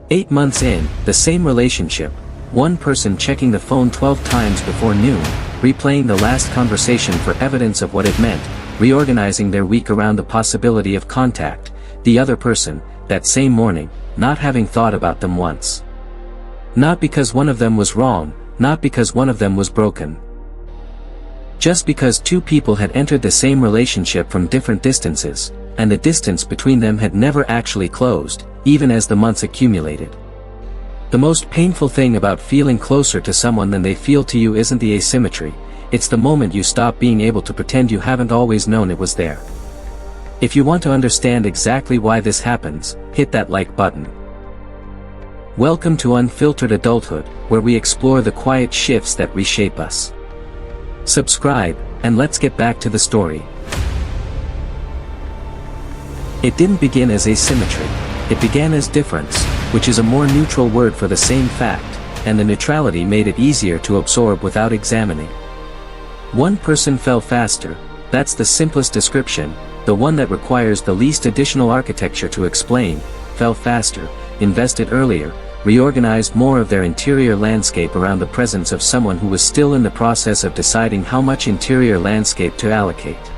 8 months in, the same relationship, one person checking the phone 12 times before noon, replaying the last conversation for evidence of what it meant, reorganizing their week around the possibility of contact, the other person, that same morning, not having thought about them once. Not because one of them was wrong, not because one of them was broken. Just because two people had entered the same relationship from different distances, and the distance between them had never actually closed, even as the months accumulated. The most painful thing about feeling closer to someone than they feel to you isn't the asymmetry, it's the moment you stop being able to pretend you haven't always known it was there. If you want to understand exactly why this happens, hit that like button. Welcome to Unfiltered Adulthood, where we explore the quiet shifts that reshape us. Subscribe, and let's get back to the story. It didn't begin as asymmetry. It began as difference, which is a more neutral word for the same fact, and the neutrality made it easier to absorb without examining. One person fell faster, that's the simplest description, the one that requires the least additional architecture to explain, fell faster, invested earlier, reorganized more of their interior landscape around the presence of someone who was still in the process of deciding how much interior landscape to allocate.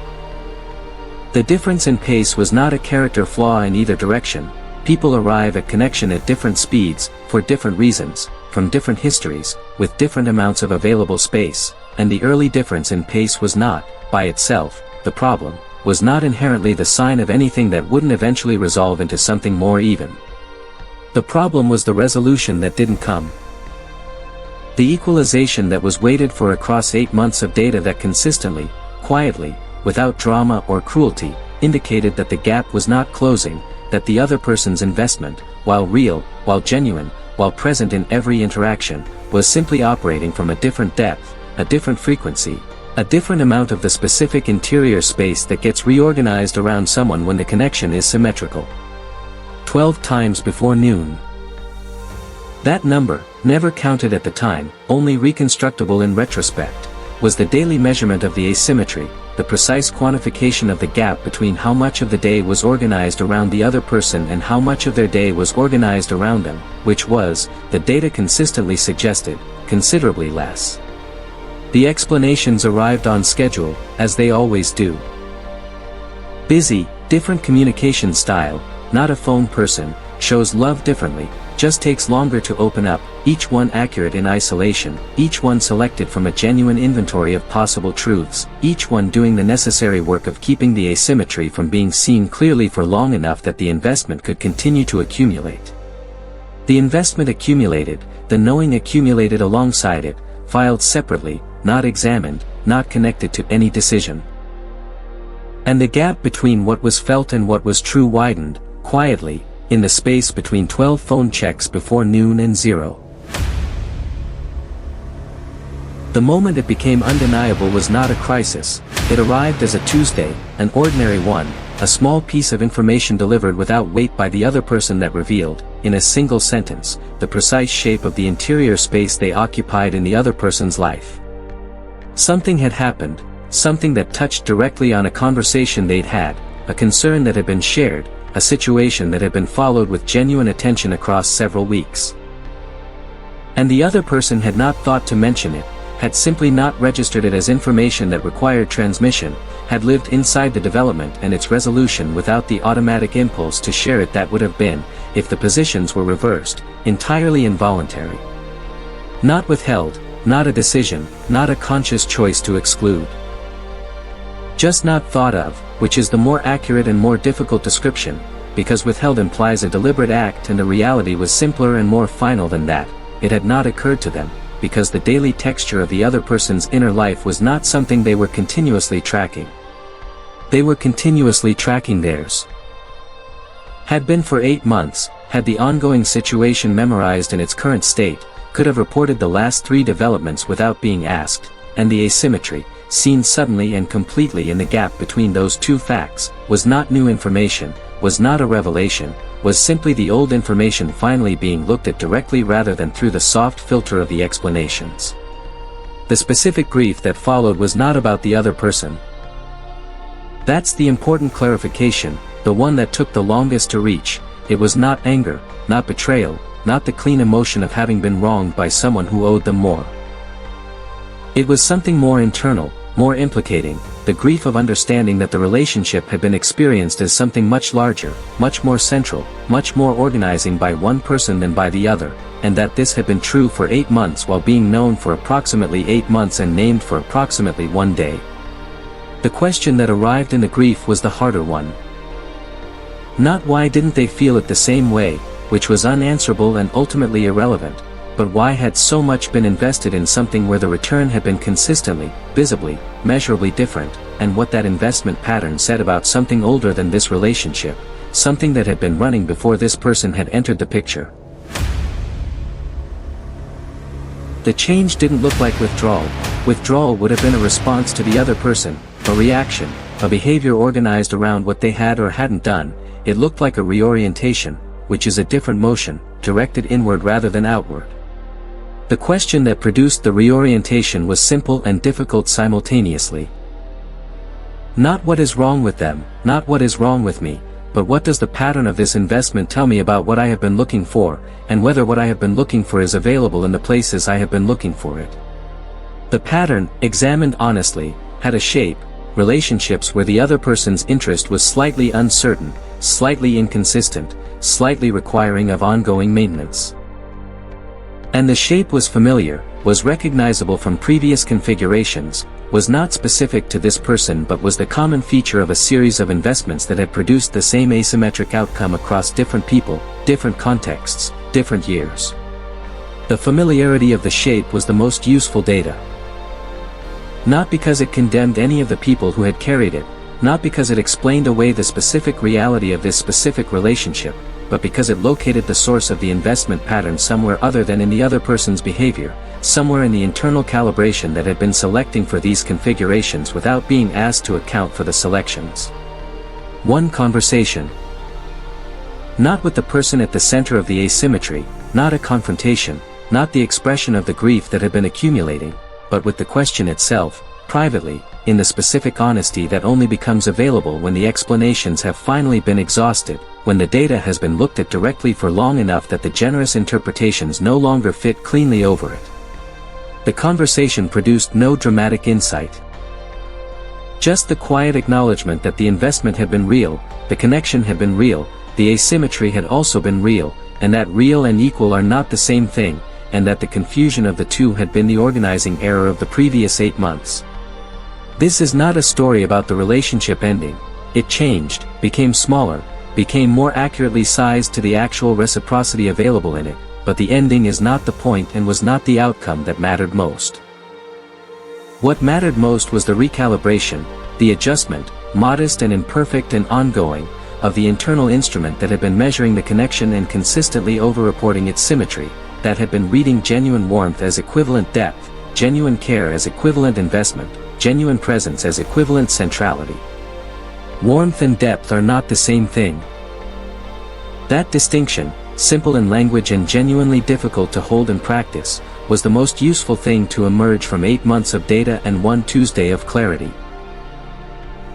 The difference in pace was not a character flaw in either direction. People arrive at connection at different speeds, for different reasons, from different histories, with different amounts of available space, and the early difference in pace was not, by itself, the problem, was not inherently the sign of anything that wouldn't eventually resolve into something more even. The problem was the resolution that didn't come. The equalization that was waited for across 8 months of data that consistently, quietly, without drama or cruelty, indicated that the gap was not closing, that the other person's investment, while real, while genuine, while present in every interaction, was simply operating from a different depth, a different frequency, a different amount of the specific interior space that gets reorganized around someone when the connection is symmetrical. 12 times before noon. That number, never counted at the time, only reconstructible in retrospect, was the daily measurement of the asymmetry, the precise quantification of the gap between how much of the day was organized around the other person and how much of their day was organized around them, which was, the data consistently suggested, considerably less. The explanations arrived on schedule, as they always do. Busy, different communication style, not a phone person, shows love differently, just takes longer to open up, each one accurate in isolation, each one selected from a genuine inventory of possible truths, each one doing the necessary work of keeping the asymmetry from being seen clearly for long enough that the investment could continue to accumulate. The investment accumulated, the knowing accumulated alongside it, filed separately, not examined, not connected to any decision. And the gap between what was felt and what was true widened, quietly, in the space between 12 phone checks before noon and 0. The moment it became undeniable was not a crisis, it arrived as a Tuesday, an ordinary one, a small piece of information delivered without weight by the other person that revealed, in a single sentence, the precise shape of the interior space they occupied in the other person's life. Something had happened, something that touched directly on a conversation they'd had, a concern that had been shared, a situation that had been followed with genuine attention across several weeks. And the other person had not thought to mention it, had simply not registered it as information that required transmission, had lived inside the development and its resolution without the automatic impulse to share it that would have been, if the positions were reversed, entirely involuntary. Not withheld, not a decision, not a conscious choice to exclude. Just not thought of, which is the more accurate and more difficult description, because withheld implies a deliberate act and the reality was simpler and more final than that. It had not occurred to them, because the daily texture of the other person's inner life was not something they were continuously tracking. They were continuously tracking theirs. Had been for 8 months, had the ongoing situation memorized in its current state, could have reported the last 3 developments without being asked, and the asymmetry, seen suddenly and completely in the gap between those 2 facts, was not new information, was not a revelation, was simply the old information finally being looked at directly rather than through the soft filter of the explanations. The specific grief that followed was not about the other person. That's the important clarification, the one that took the longest to reach. It was not anger, not betrayal, not the clean emotion of having been wronged by someone who owed them more. It was something more internal, more implicating, the grief of understanding that the relationship had been experienced as something much larger, much more central, much more organizing by one person than by the other, and that this had been true for 8 months while being known for approximately 8 months and named for approximately 1 day. The question that arrived in the grief was the harder one. Not why didn't they feel it the same way, which was unanswerable and ultimately irrelevant, but why had so much been invested in something where the return had been consistently, visibly, measurably different, and what that investment pattern said about something older than this relationship, something that had been running before this person had entered the picture. The change didn't look like withdrawal. Withdrawal would have been a response to the other person, a reaction, a behavior organized around what they had or hadn't done. It looked like a reorientation, which is a different motion, directed inward rather than outward. The question that produced the reorientation was simple and difficult simultaneously. Not what is wrong with them, not what is wrong with me, but what does the pattern of this investment tell me about what I have been looking for, and whether what I have been looking for is available in the places I have been looking for it. The pattern, examined honestly, had a shape, relationships where the other person's interest was slightly uncertain, slightly inconsistent, slightly requiring of ongoing maintenance. And the shape was familiar, was recognizable from previous configurations, was not specific to this person but was the common feature of a series of investments that had produced the same asymmetric outcome across different people, different contexts, different years. The familiarity of the shape was the most useful data. Not because it condemned any of the people who had carried it, not because it explained away the specific reality of this specific relationship, but because it located the source of the investment pattern somewhere other than in the other person's behavior, somewhere in the internal calibration that had been selecting for these configurations without being asked to account for the selections. One conversation. Not with the person at the center of the asymmetry, not a confrontation, not the expression of the grief that had been accumulating, but with the question itself, privately, in the specific honesty that only becomes available when the explanations have finally been exhausted, when the data has been looked at directly for long enough that the generous interpretations no longer fit cleanly over it. The conversation produced no dramatic insight. Just the quiet acknowledgement that the investment had been real, the connection had been real, the asymmetry had also been real, and that real and equal are not the same thing, and that the confusion of the two had been the organizing error of the previous 8 months. This is not a story about the relationship ending. It changed, became smaller, became more accurately sized to the actual reciprocity available in it, but the ending is not the point and was not the outcome that mattered most. What mattered most was the recalibration, the adjustment, modest and imperfect and ongoing, of the internal instrument that had been measuring the connection and consistently over-reporting its symmetry, that had been reading genuine warmth as equivalent depth, genuine care as equivalent investment, genuine presence as equivalent centrality. Warmth and depth are not the same thing. That distinction, simple in language and genuinely difficult to hold in practice, was the most useful thing to emerge from 8 months of data and 1 Tuesday of clarity.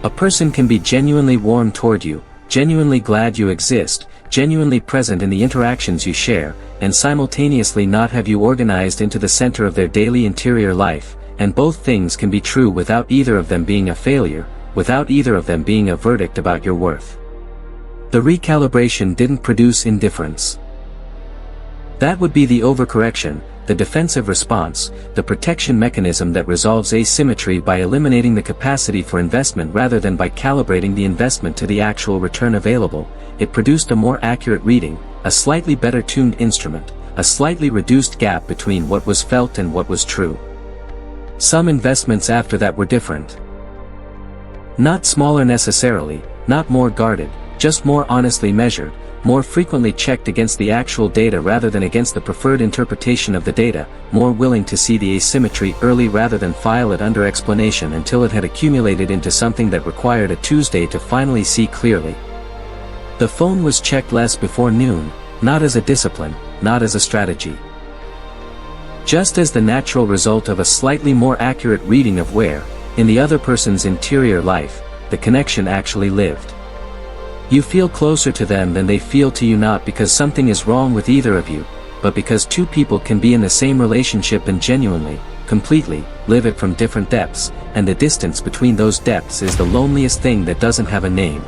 A person can be genuinely warm toward you, genuinely glad you exist, genuinely present in the interactions you share, and simultaneously not have you organized into the center of their daily interior life, and both things can be true without either of them being a failure, without either of them being a verdict about your worth. The recalibration didn't produce indifference. That would be the overcorrection, the defensive response, the protection mechanism that resolves asymmetry by eliminating the capacity for investment rather than by calibrating the investment to the actual return available. It produced a more accurate reading, a slightly better tuned instrument, a slightly reduced gap between what was felt and what was true. Some investments after that were different. Not smaller necessarily, not more guarded, just more honestly measured, more frequently checked against the actual data rather than against the preferred interpretation of the data, more willing to see the asymmetry early rather than file it under explanation until it had accumulated into something that required a Tuesday to finally see clearly. The phone was checked less before noon, not as a discipline, not as a strategy. Just as the natural result of a slightly more accurate reading of where, in the other person's interior life, the connection actually lived. You feel closer to them than they feel to you not because something is wrong with either of you, but because two people can be in the same relationship and genuinely, completely, live it from different depths, and the distance between those depths is the loneliest thing that doesn't have a name.